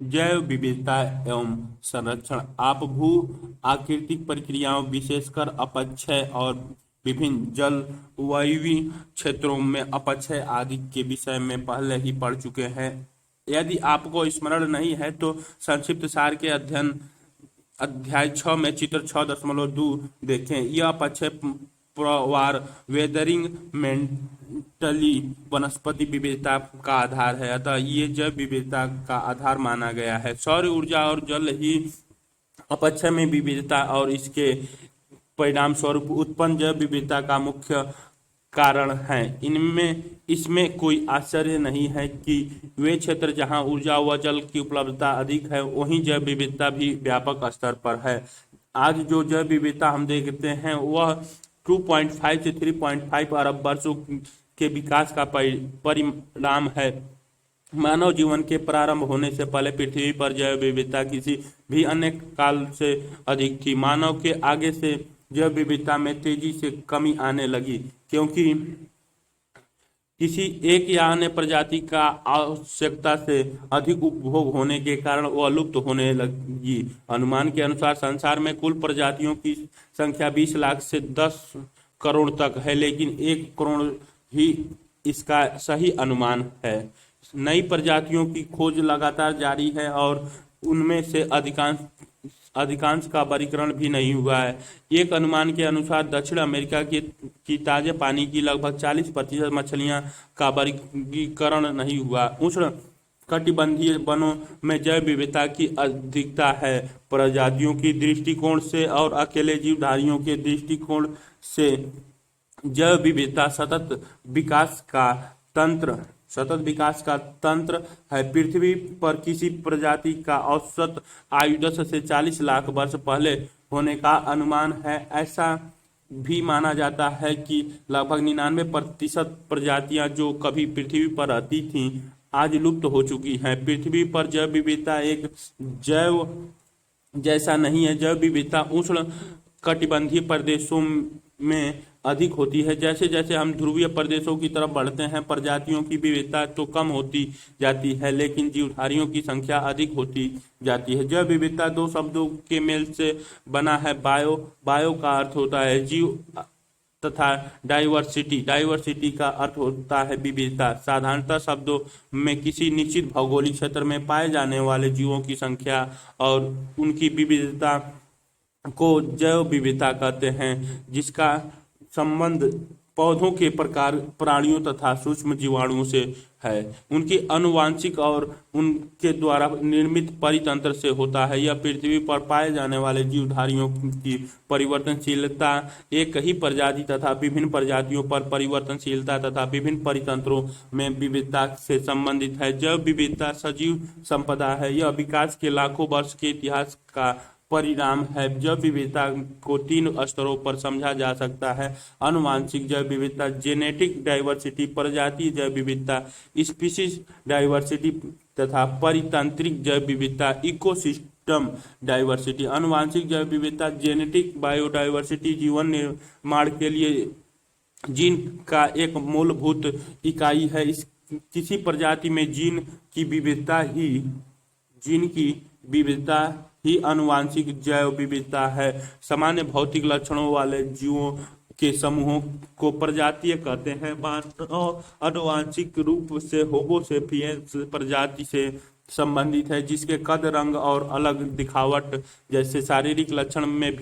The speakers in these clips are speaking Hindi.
जैव विविधता एवं संरक्षण। आप भू आकृतिक प्रक्रियाओं विशेषकर अपक्षय और विभिन्न जल वायवीय क्षेत्रों में अपक्षय आदि के विषय में पहले ही पढ़ चुके हैं। यदि आपको स्मरण नहीं है तो संक्षिप्त सार के अध्याय 6 में चित्र 6.2 देखें। यह अपक्षय प्रवार वेदरिंग मेंटली वनस्पति विविधता का आधार है, अतः ये जैव विविधता का आधार माना गया है। सौर ऊर्जा और जल ही अपक्षय में विविधता और इसके परिणाम स्वरूप उत्पन्न जैव विविधता का मुख्य कारण है। इसमें कोई आश्चर्य नहीं है कि वे क्षेत्र जहां ऊर्जा व जल की उपलब्धता अधिक है वहीं जैव विविधता भी व्यापक स्तर पर है। आज जो जैव विविधता हम देखते हैं वह 2.5 से 3.5 अरब वर्षों के विकास का परिणाम है। मानव जीवन के प्रारंभ होने से पहले पृथ्वी पर जैव विविधता किसी भी अन्य काल से अधिक थी। मानव के आगे से जैव विविधता में तेजी से कमी आने लगी क्योंकि किसी एक या अन्य प्रजाति का आवश्यकता से अधिक उपभोग होने के कारण वह लुप्त होने लगी। अनुमान के अनुसार संसार में कुल प्रजातियों की संख्या 20 लाख से 10 करोड़ तक है, लेकिन 1 करोड़ ही इसका सही अनुमान है। नई प्रजातियों की खोज लगातार जारी है और उनमें से अधिकांश का वर्गीकरण भी नहीं हुआ है। एक अनुमान के अनुसार दक्षिण अमेरिका की ताजे पानी की लगभग 40% मछलियां का वर्गीकरण नहीं हुआ। उष्ण कटिबंधीय वनों में जैव विविधता की अधिकता है। प्रजातियों की दृष्टिकोण से और अकेले जीवधारियों के दृष्टिकोण से जैव विविधता सतत विकास का तंत्र है। पृथ्वी पर किसी प्रजाति का औसत आयु 10 से 40 लाख वर्ष पहले होने का अनुमान है। ऐसा भी माना जाता है कि लगभग 99% प्रजातियां जो कभी पृथ्वी पर रहती थीं आज लुप्त हो चुकी हैं। पृथ्वी पर जैव विविधता एक जैव जैसा नहीं है। जैव विविधता उष्ण कटिबंधीय प्रदेशों में अधिक होती है। जैसे जैसे हम ध्रुवीय प्रदेशों की तरफ बढ़ते हैं प्रजातियों की विविधता तो कम होती जाती है, लेकिन जीवधारियों की संख्या अधिक होती जाती है। जैव विविधता दो शब्दों के मेल से बना है। बायो का अर्थ होता है जीव तथा डाइवर्सिटी का अर्थ होता है विविधता। साधारणतः शब्दों में किसी निश्चित भौगोलिक क्षेत्र में पाए जाने वाले जीवों की संख्या और उनकी विविधता को जैव विविधता कहते हैं, जिसका संबंध पौधों के प्रकार, प्राणियों तथा सूक्ष्म जीवाणुओं से है, उनकी आनुवंशिक और उनके द्वारा निर्मित परितंत्र से होता है। यह पृथ्वी पर पाए जाने वाले जीवधारियों की परिवर्तनशीलता, एक ही प्रजाति तथा विभिन्न प्रजातियों पर परिवर्तनशीलता तथा विभिन्न परितंत्रों में विविधता से संबंधित है। जैव विविधता सजीव संपदा है। यह विकास के लाखों वर्ष के इतिहास का परिणाम है। जैव विविधता को 3 स्तरों पर समझा जा सकता है। आनुवंशिक जैव विविधता, जेनेटिक डाइवर्सिटी, प्रजाति जैव विविधता, स्पीशीज डाइवर्सिटी तथा परितंत्रिक जैव विविधता, इकोसिस्टम डाइवर्सिटी। आनुवंशिक जैव विविधता, जेनेटिक बायोडाइवर्सिटी, जीवन निर्माण के लिए जीन का एक मूलभूत इकाई है। किसी प्रजाति में जीन की विविधता ही आनुवंशिक जैव विविधता है। सामान्य भौतिक लक्षणों वाले जीवों के समूहों को प्रजातीय कहते हैं। मानव आनुवंशिक रूप से होमो सेपियंस प्रजाति से संबंधित है, जिसके कद, रंग और अलग दिखावट जैसे शारीरिक लक्षण में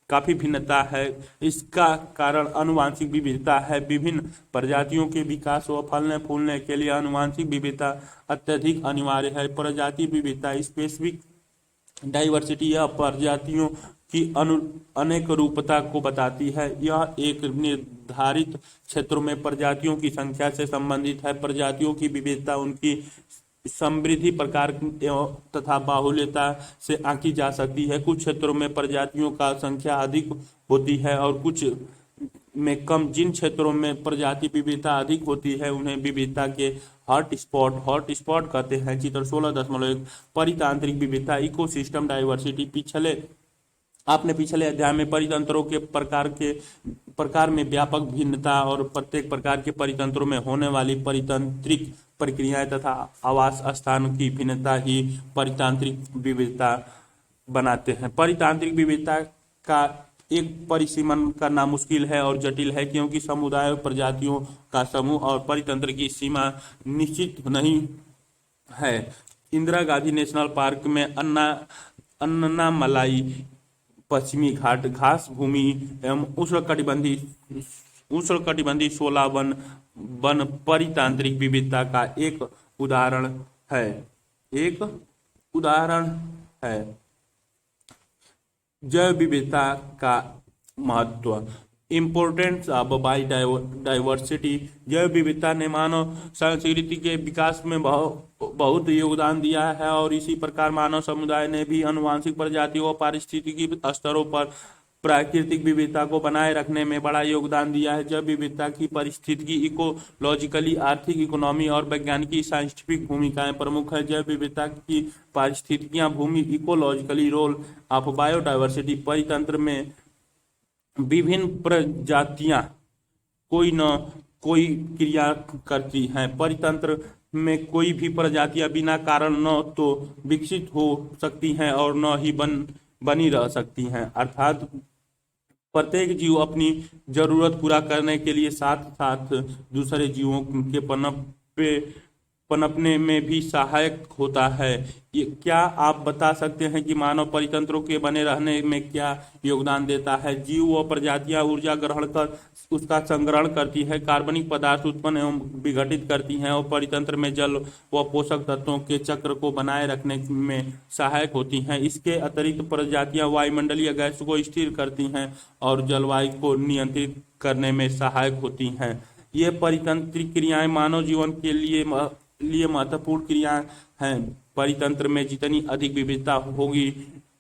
काफी भिन्नता है। इसका कारण आनुवंशिक विविधता है। विभिन्न प्रजातियों के विकास व फलने फूलने के लिए आनुवंशिक विविधता अत्यधिक अनिवार्य है। प्रजाति विविधता, स्पेसिफिक डाइवर्सिटी, यह प्रजातियों की अनेक रूपता को बताती है। यह एक निर्धारित क्षेत्रों में प्रजातियों की संख्या से संबंधित है। प्रजातियों की विविधता उनकी समृद्धि, प्रकार तथा बाहुल्यता से आंकी जा सकती है। कुछ क्षेत्रों में प्रजातियों का संख्या अधिक होती है और कुछ में कम। जिन क्षेत्रों में प्रजाति विविधता अधिक होती है उन्हें विविधता के हॉटस्पॉट कहते हैं। चित्र 16.1 परितांत्रिक विविधता, इकोसिस्टम डाइवर्सिटी। आपने पिछले अध्याय में परितंत्रों के प्रकार में व्यापक भिन्नता और प्रत्येक प्रकार के परितंत्रों में होने वाली परितंत्रिक प्रक्रियाएं तथा आवास स्थान की भिन्नता ही परितांत्रिक विविधता बनाते हैं। परितांत्रिक विविधता का एक परिसीमन करना मुश्किल है और जटिल है, क्योंकि समुदाय और प्रजातियों का समूह और परितंत्र की सीमा निश्चित नहीं है। इंदिरा गांधी नेशनल पार्क में अन्नामलाई पश्चिमी घाट घास भूमि एवं उष्णकटिबंधीय शोला वन परितांत्रिक विविधता का एक उदाहरण है। एक उदाहरण है। जैव विविधता का महत्व, इम्पोर्टेंस ऑफ बायोडाइवर्सिटी। जैव विविधता ने मानव संस्कृति के विकास में बहुत योगदान दिया है और इसी प्रकार मानव समुदाय ने भी आनुवंशिक प्रजातियों और पारिस्थितिकी स्तरों पर प्राकृतिक विविधता को बनाए रखने में बड़ा योगदान दिया है। जैव विविधता की पारिस्थितिकी, इकोलॉजिकली, आर्थिक, इकोनॉमी और वैज्ञानिक साइंटिफिक भूमिकाएं प्रमुख है। जैव विविधता की पारिस्थितिकियां भूमि, इकोलॉजिकली रोल ऑफ बायोडाइवर्सिटी। परितंत्र में विभिन्न प्रजातियां कोई न कोई क्रिया करती हैं। परितंत्र में कोई भी प्रजातियां बिना कारण न तो विकसित हो सकती हैं और न ही बनी रह सकती हैं। अर्थात प्रत्येक जीव अपनी जरूरत पूरा करने के लिए साथ साथ दूसरे जीवों के पनपने में भी सहायक होता है। क्या आप बता सकते हैं कि मानव परितंत्रों के बने रहने में क्या योगदान देता है? जीव व प्रजातियां ऊर्जा ग्रहण कर उसका संग्रहण करती है, कार्बनिक पदार्थ उत्पन्न एवं विघटित करती हैं और परितंत्र में जल व पोषक तत्वों के चक्र को बनाए रखने में सहायक होती हैं। इसके अतिरिक्त प्रजातियां वायुमंडलीय गैस को स्थिर करती हैं और जलवायु को नियंत्रित करने में सहायक होती हैं। ये परितंत्रिक क्रियाएं मानव जीवन के लिए महत्वपूर्ण क्रियाएं हैं। परितंत्र में जितनी अधिक विविधता होगी,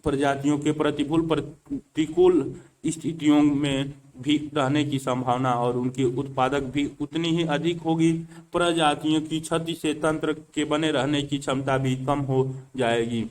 प्रजातियों के प्रतिकूल स्थितियों में भी रहने की संभावना और उनकी उत्पादक भी उतनी ही अधिक होगी। प्रजातियों की क्षति से तंत्र के बने रहने की क्षमता भी कम हो जाएगी।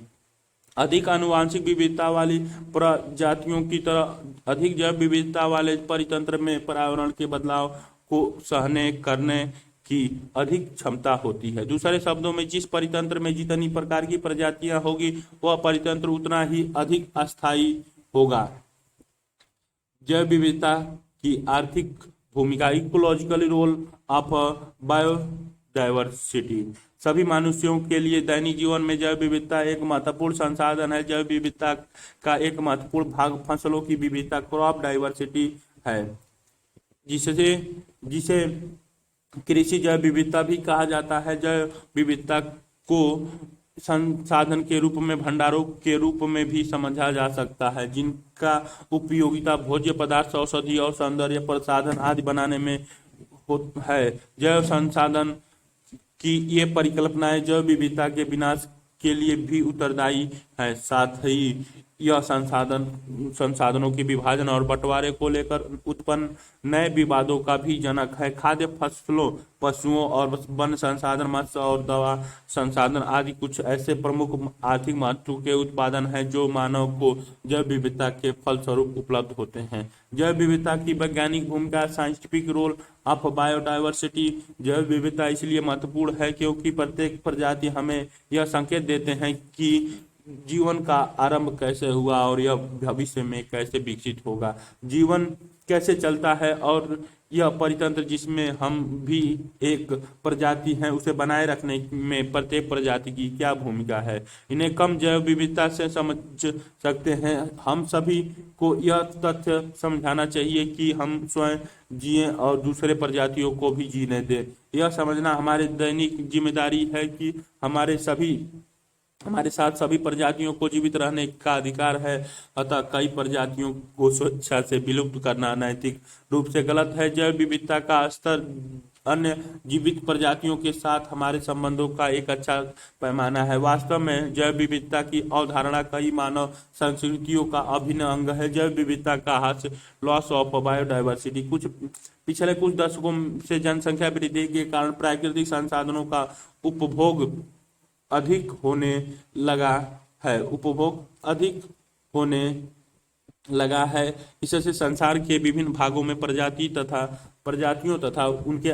अधिक आनुवंशिक विविधता वाली प्रजातियों की तरह अधिक जैव विविधता वाले परितंत्र में पर्यावरण के बदलाव को सहने करने की अधिक क्षमता होती है। दूसरे शब्दों में, जिस परितंत्र में जितनी प्रकार की प्रजातियां होगी वह परितंत्र उतना ही अधिक अस्थायी होगा। जैव विविधता की आर्थिक भूमिका, इकोलॉजिकल रोल ऑफ बायोडाइवर्सिटी। सभी मनुष्यों के लिए दैनिक जीवन में जैव विविधता एक महत्वपूर्ण संसाधन है। जैव विविधता का एक महत्वपूर्ण भाग फसलों की विविधता, क्रॉप डाइवर्सिटी है, जिसे कृषि जैव विविधता भी कहा जाता है। जैव विविधता को संसाधन के रूप में, भंडारों के रूप में भी समझा जा सकता है, जिनका उपयोगिता भोज्य पदार्थ, औषधि और सौंदर्य प्रसाधन आदि बनाने में है। जैव संसाधन की ये परिकल्पनाएं जैव विविधता के विनाश के लिए भी उत्तरदायी है। साथ ही यह संसाधनों के विभाजन और बंटवारे को लेकर उत्पन्न नए विवादों का भी जनक है। खाद्य फसलों, पशुओं और वन संसाधन, मत्स्य और दवा संसाधन आदि कुछ ऐसे प्रमुख आर्थिक महत्व के उत्पादन हैं जो मानव को जैव विविधता के फलस्वरूप उपलब्ध होते हैं। जैव विविधता की वैज्ञानिक भूमिका, साइंटिफिक रोल ऑफ बायोडाइवर्सिटी। जैव विविधता इसलिए महत्वपूर्ण है क्योंकि प्रत्येक प्रजाति हमें यह संकेत देते हैं कि जीवन का आरंभ कैसे हुआ और यह भविष्य में कैसे विकसित होगा। जीवन कैसे चलता है और यह परितंत्र जिसमें हम भी एक प्रजाति हैं उसे बनाए रखने में प्रत्येक प्रजाति की क्या भूमिका है, इन्हें कम जैव विविधता से समझ सकते हैं। हम सभी को यह तथ्य समझाना चाहिए कि हम स्वयं जिएं और दूसरे प्रजातियों को भी जीने दें। यह समझना हमारी दैनिक जिम्मेदारी है कि हमारे साथ सभी प्रजातियों को जीवित रहने का अधिकार है। अतः कई प्रजातियों को स्वेच्छा से विलुप्त करना नैतिक रूप से गलत है। जैव विविधता का स्तर अन्य जीवित प्रजातियों के साथ हमारे संबंधों का एक अच्छा पैमाना है। वास्तव में जैव विविधता की अवधारणा कई मानव संस्कृतियों का अभिन्न अंग है। जैव विविधता का हास्य, लॉस ऑफ बायोडाइवर्सिटी। पिछले कुछ दशकों से जनसंख्या वृद्धि के कारण प्राकृतिक संसाधनों का उपभोग अधिक होने लगा है। इससे संसार के विभिन्न भागों में प्रजाति तथा प्रजातियों तथा उनके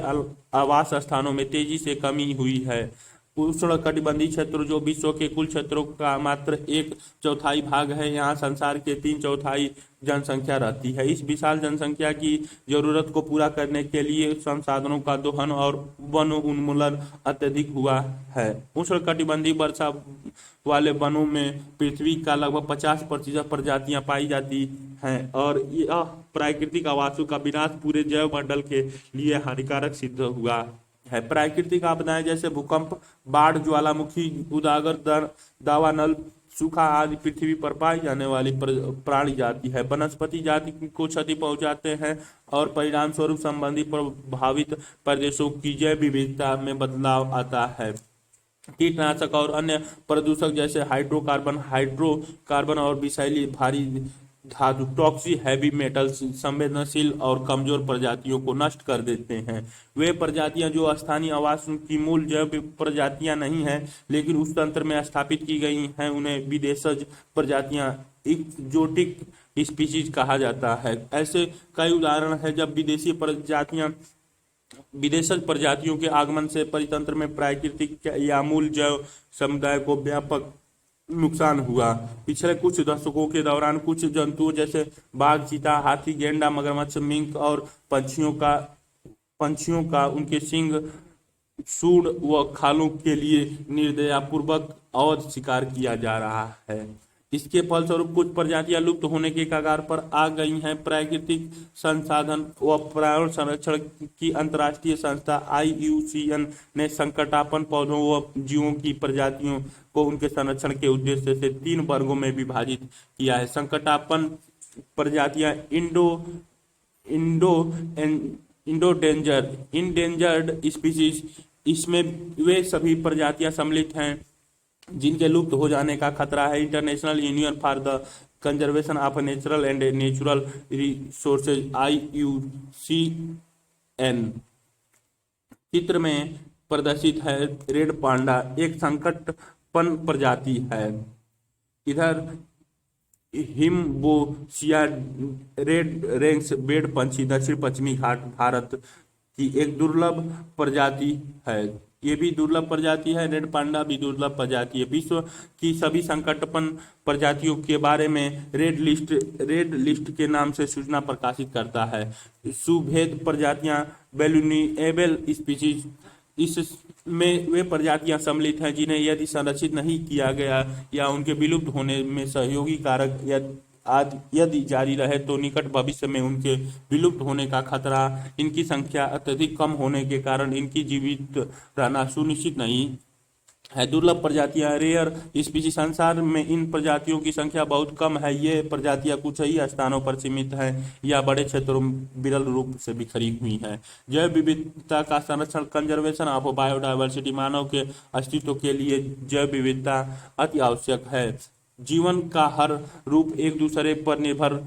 आवास स्थानों में तेजी से कमी हुई है। उष्णकटिबंधीय क्षेत्र जो विश्व के कुल क्षेत्रों का मात्र एक चौथाई भाग है, यहाँ संसार के 3/4 जनसंख्या रहती है। इस विशाल जनसंख्या की जरूरत को पूरा करने के लिए संसाधनों का दोहन और वन उन्मूलन अत्यधिक हुआ है। उष्णकटिबंधीय वर्षा वाले वनों में पृथ्वी का लगभग 50% प्रजातियां पाई जाती हैं और यह प्राकृतिक आवासों का विनाश पूरे जैव मंडल के लिए हानिकारक सिद्ध हुआ है। प्राकृतिक आपदाएं जैसे भूकंप, बाढ़, ज्वालामुखी, उदागर, दावानल, सूखा आदि पृथ्वी पर पाई जाने वाली प्राणी जाति है, वनस्पति जाति को क्षति पहुंचाते हैं और परिणाम स्वरूप संबंधी प्रभावित प्रदेशों की जैव विविधता में बदलाव आता है। कीटनाशक और अन्य प्रदूषक जैसे हाइड्रोकार्बन और विषैली भारी धातु टॉक्सी हैवी मेटल्स संवेदनशील और कमजोर प्रजातियों को नष्ट कर देते हैं। वे प्रजातियां जो स्थानीय आवास की मूल जैव प्रजातियां नहीं हैं लेकिन उस तंत्र में स्थापित की गई हैं, उन्हें विदेशज प्रजातियां एक्जोटिक स्पीशीज कहा जाता है। ऐसे कई उदाहरण हैं जब विदेशज प्रजातियों के आगमन से परितंत्र में प्राकृतिक या मूल जैव समुदाय को व्यापक नुकसान हुआ। पिछले कुछ दशकों के दौरान कुछ जंतुओं जैसे बाघ, चीता, हाथी, गेंडा, मगरमच्छ, मिंक और पंछियों का उनके सींग, सूंड व खालों के लिए निर्दयतापूर्वक अवैध शिकार किया जा रहा है। इसके फलस्वरूप कुछ प्रजातियां लुप्त होने के कगार पर आ गई हैं। प्राकृतिक संसाधन व पर्यावरण संरक्षण की अंतर्राष्ट्रीय संस्था IUCN ने संकटापन्न पौधों व जीवों की प्रजातियों को उनके संरक्षण के उद्देश्य से 3 वर्गों में विभाजित किया है। संकटापन्न प्रजातियां इंडेंजर्ड स्पीशीज, इसमें वे सभी प्रजातियां सम्मिलित हैं जिनके लुप्त हो जाने का खतरा है। International union for the conservation of natural and natural resources IUCN चित्र में प्रदर्शित है। रेड पांडा एक संकटपन्न प्रजाति है। इधर हिमबोसिया रेड रेंक्स बेड पंछी दक्षिण पश्चिमी घाट भारत की एक दुर्लभ प्रजाति है। ये भी दुर्लभ प्रजाति है। रेड पांडा भी दुर्लभ प्रजाति है। विश्व की सभी संकटपन्न प्रजातियों के बारे में रेड लिस्ट के नाम से सूचना प्रकाशित करता है। सुभेद प्रजातियां वैल्यूएबल स्पीशीज, इसमें वे प्रजातियां सम्मिलित हैं जिन्हें यदि संरक्षित नहीं किया गया या उनके विलुप्त होने में सहयोगी कारक यदि जारी रहे तो निकट भविष्य में उनके विलुप्त होने का खतरा। इनकी संख्या अत्यधिक कम होने के कारण इनकी जीवित रहना सुनिश्चित नहीं है। दुर्लभ प्रजातियां रेयर स्पीशीज, संसार में इन प्रजातियों की संख्या बहुत कम है। ये प्रजातियां कुछ ही स्थानों पर सीमित हैं या बड़े क्षेत्रों में विरल रूप से बिखरी हुई हैं। जैव विविधता का संरक्षण, कंजर्वेशन ऑफ बायोडायवर्सिटी, मानव के अस्तित्व के लिए जैव विविधता अति आवश्यक है। जीवन का हर रूप एक दूसरे पर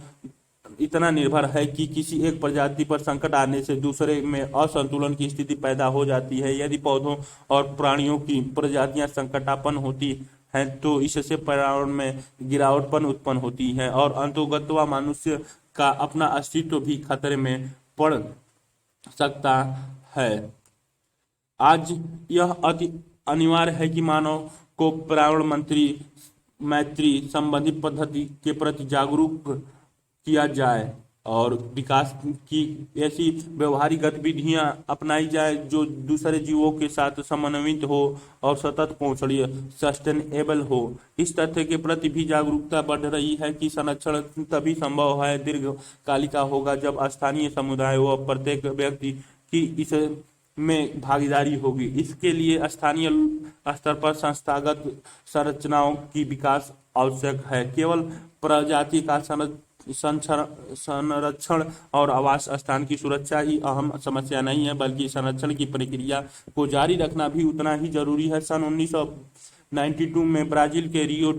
इतना निर्भर है कि किसी एक प्रजाति पर संकट आने से दूसरे में असंतुलन की स्थिति पैदा हो जाती है। यदि पौधों और प्राणियों की प्रजातियां संकटापन्न होती हैं तो इससे पर्यावरण में गिरावटपन उत्पन्न होती है और अंततोगत्वा मनुष्य का अपना अस्तित्व भी खतरे में पड़ सकता है। आज यह अति अनिवार्य है कि मानव को पर्यावरण मैत्री संबंधी पद्धति के प्रति जागरूक किया जाए और विकास की ऐसी व्यवहारिक गतिविधियां अपनाई जाए जो दूसरे जीवों के साथ समन्वित हो और सतत पहुंचनीय सस्टेनेबल हो। इस तथ्य के प्रति भी जागरूकता बढ़ रही है कि संरक्षण तभी संभव है, दीर्घकालिक होगा जब स्थानीय समुदाय व प्रत्येक व्यक्ति की इस में भागीदारी होगी। इसके लिए स्थानीय स्तर पर संस्थागत संरचनाओं की विकास आवश्यक है। केवल प्रजाति का संरक्षण और आवास स्थान की सुरक्षा ही अहम समस्या नहीं है, बल्कि संरक्षण की प्रक्रिया को जारी रखना भी उतना ही जरूरी है। सन 1992 में ब्राजील के रियो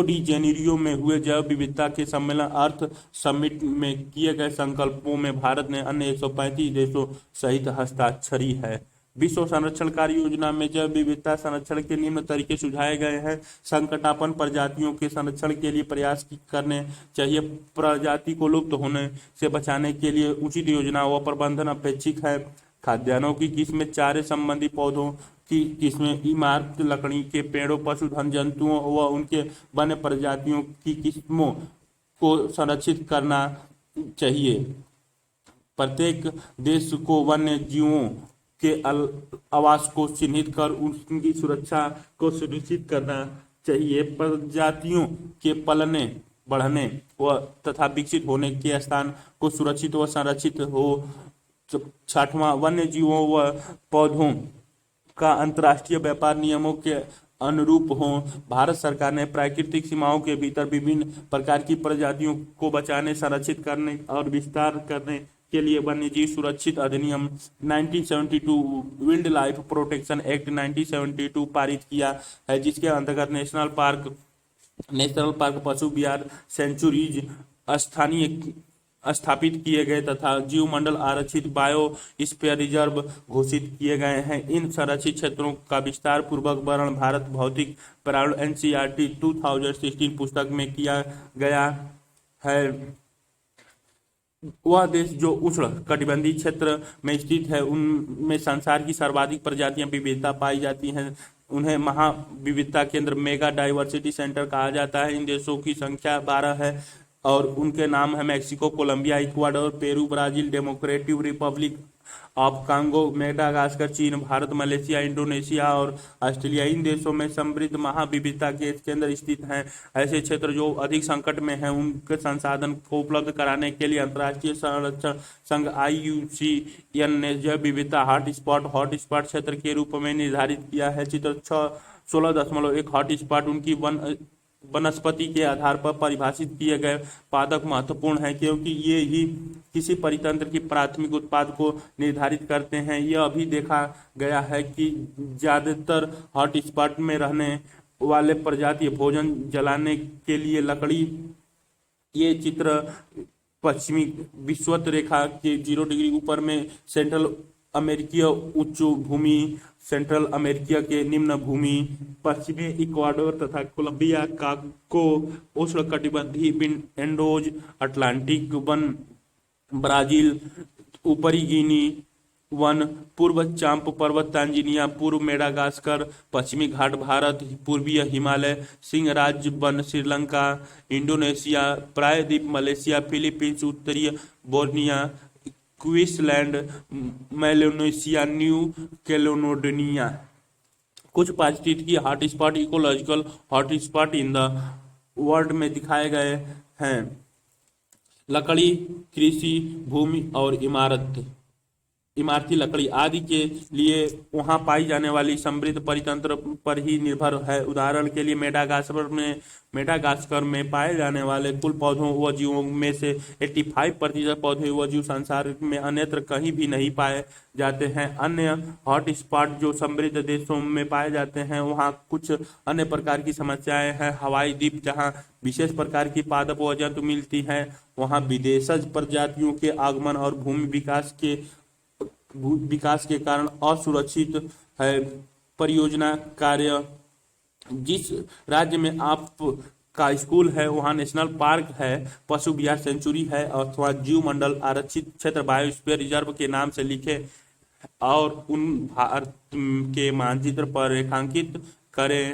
डी जेनेरियो में हुए जैव विविधता के सम्मेलन अर्थ समिट में किए गए संकल्पों में भारत ने अन्य 135 देशों सहित हस्ताक्षरी है। विश्व संरक्षण कार्य योजना में जैव विविधता संरक्षण के निम्न तरीके सुझाए गए हैं। संकटापन्न प्रजातियों के संरक्षण के लिए प्रयास करने चाहिए। प्रजाति को लुप्त होने से बचाने के लिए उचित योजना व प्रबंधन अपेक्षित है। खाद्यान्नों की किस्में, चारे संबंधी पौधों की किस्में, इमारत लकड़ी के पेड़ों, पशुधन, जंतुओं व उनके वन्य प्रजातियों की किस्मों को संरक्षित करना चाहिए। प्रत्येक देश को वन्य जीवों के आवास को चिन्हित कर उनकी सुरक्षा को सुनिश्चित करना चाहिए। प्रजातियों के पलने, बढ़ने व तथा विकसित होने के स्थान को सुरक्षित व संरक्षित हो। 6वां, वन्य जीवों व पौधों का अंतर्राष्ट्रीय व्यापार नियमों के अनुरूप हो। भारत सरकार ने प्राकृतिक सीमाओं के भीतर विभिन्न प्रकार की प्रजातियों को बचाने, संरक्षित करने और विस्तार करने के लिए वन्यजीव सुरक्षित अधिनियम 1972, वाइल्ड लाइफ प्रोटेक्शन एक्ट 1972 पारित किया है, जिसके अंतर्गत नेशनल पार्क, पशु विहार, सेंचुरीज स्थापित किए गए तथा जीवमंडल आरक्षित बायोस्फीयर रिजर्व घोषित किए गए हैं। इन संरक्षित क्षेत्रों का विस्तार पूर्वक वर्णन भारत भौतिक पर्यावरण एनसीईआरटी 2016 पुस्तक में किया गया है। वह देश जो उष्ण कटिबंधीय क्षेत्र में स्थित है, उनमें संसार की सर्वाधिक प्रजातियां विविधता पाई जाती हैं। उन्हें महाविविधता केंद्र, मेगा डाइवर्सिटी सेंटर कहा जाता है। इन देशों की संख्या 12 है और उनके नाम है Mexico, Colombia, Ecuador, Peru, Brazil, Democratic Republic of Congo, Madagascar, चीन, भारत, मलेशिया, इंडोनेशिया और ऑस्ट्रेलिया। इन देशों में समृद्ध महाविविधता के केंद्र स्थित हैं। ऐसे क्षेत्र जो अधिक संकट में हैं, उनके संसाधन को उपलब्ध कराने के लिए अंतर्राष्ट्रीय संरक्षण संघ IUCN ने जैव विविधता हॉट स्पॉट क्षेत्र के रूप में निर्धारित किया है। चित्र 16.1 हॉट स्पॉट उनकी वनस्पति के आधार पर परिभाषित किए गए पादप महत्वपूर्ण हैं, क्योंकि ये ही किसी परितंत्र की प्राथमिक उत्पाद को निर्धारित करते हैं। यह भी देखा गया है कि ज्यादातर हॉटस्पॉट में रहने वाले प्रजाति भोजन जलाने के लिए लकड़ी। ये चित्र पश्चिमी विषुवत रेखा के 0 डिग्री ऊपर में सेंट्रल अमेरिकीय उच्च भूमि, सेंट्रल अमेरिका के निम्न भूमि, पश्चिमी इक्वाडोर तथा कोलंबिया को उष्णकटिबंधीय एंडोज अटलांटिक वन, ब्राजील ऊपरी गिनी वन, पूर्व चांप पर्वत तांजानिया, पूर्व मेडागास्कर, पश्चिमी घाट भारत, पूर्वीय हिमालय, सिंह राज्य वन श्रीलंका, इंडोनेशिया, प्रायद्वीप मलेशिया, फिलीपींस, उत्तरीय Borneo, Queensland, Melanesia, new Caledonia. कुछ पारिस्थितिकी hotspot ecological hotspot in the world में दिखाए गए हैं। लकड़ी, कृषि भूमि और इमारती लकड़ी आदि के लिए वहां पाई जाने वाली समृद्ध परितंत्र पर ही निर्भर है। उदाहरण के लिए मेडागास्कर में पाए जाने वाले कुल पौधों व जीवों में से 85% पौधे व जीव संसार में अन्यत्र कहीं भी नहीं पाए जाते हैं। अन्य हॉटस्पॉट जो समृद्ध देशों में पाए जाते हैं, वहाँ कुछ अन्य प्रकार की समस्याएं हैं। हवाई द्वीप, जहाँ विशेष प्रकार की पादप व जंतु मिलती हैं, वहाँ विदेशज प्रजातियों के आगमन और भूमि विकास के कारण असुरक्षित है। परियोजना कार्य, जिस राज्य में आप का स्कूल है वहाँ नेशनल पार्क है, पशु विहार सेंचुरी है अथवा जीव मंडल आरक्षित क्षेत्र बायोस्फीयर रिजर्व के नाम से लिखे और उन भारत के मानचित्र पर रेखांकित करें।